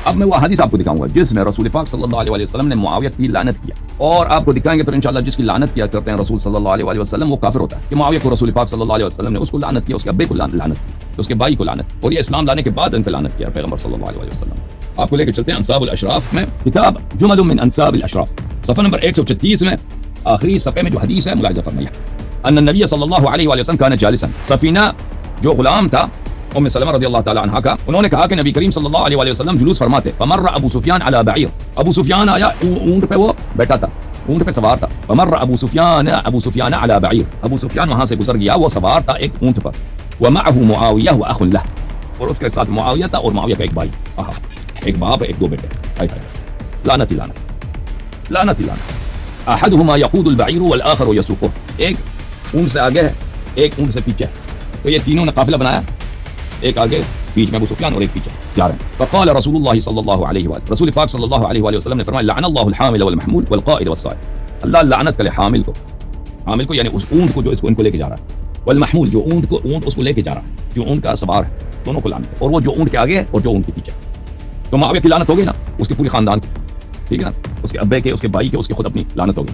اب میں وہ حدیث آپ کو دکھاؤں گا جس میں رسول پاک صلی اللہ علیہ وسلم نے معاویہ کی لعنت کیا، اور آپ کو دکھائیں گے پھر انشاءاللہ جس کی لعنت کیا کرتے ہیں رسول صلی اللہ علیہ وسلم وہ کافر ہوتا ہے، کہ معاویہ کو رسول پاک صلی اللہ علیہ وسلم نے اس کو لعنت کیا، اس کے ابے کو لعنت کی، اس کے بھائی کو لعنت، اور یہ اسلام لانے کے بعد ان پہ لعنت کیا پیغمبر صلی اللہ علیہ وسلم۔ آپ کو لے کے چلتے ہیں انصاب الاشراف میں، کتاب جمل من انصاب الاشراف، صفحہ نمبر 136 میں آخری صفحے میں جو حدیث ہے ملاحظہ فرمائیے، ان النبی صلی اللہ علیہ وسلم کان جالسا، سفینہ جو غلام تھا ام سلمہ رضی اللہ تعالی عنہا کا، انہوں نے کہا کہ نبی کریم صلی اللہ علیہ وسلم جلوس فرماتے، فمر ابو سفیان علی بعیر، ابو سفیان آیا اونٹ پہ وہ بیٹھا تھا، اونٹ پہ سوار تھا، فمر ابو سفیان علی بعیر، ابو سفیان وہاں سے گزر گیا، وہ سوار تھا ایک اونٹ پر، ومعه معاویہ واخ له، اور اس کے ساتھ معاویہ تھا اور معاویہ کا ایک بھائی، ایک باپ ایک دو بیٹے، لعنت لعنت لعنت لعنت، احدهما يقود البعير والاخر يسوقه، ایک اونٹ سے آگے ہے ایک اونٹ سے پیچھے، تو یہ تینوں نے قافلہ بنایا، ایک آگے بیچ میں ابو سفیان اور ایک پیچھے جا رہے ہیں۔ فقال رسول اللہ صلی اللہ علیہ وسلم، رسول پاک صلی اللہ علیہ وسلم نے فرمایا لعن اللہ الحامل والمحمول والقائد والسائق، اللہ لعنت کرے حامل کو یعنی اس اونٹ کو جو اس کو ان کو لے کے جا رہا ہے، والمحمول جو اونٹ اس کو لے کے جا رہا ہے، جو اونٹ کا سوار ہے، دونوں کو لعنت، اور وہ جو اونٹ کے آگے ہے اور جو اونٹ کے پیچھے، تو معاویہ کی لعنت ہوگی نا، اس کے پوری خاندان کی، ٹھیک ہے نا، اس کے ابے کے، اس کے بھائی کے، اس کے خود اپنی لعنت ہوگی،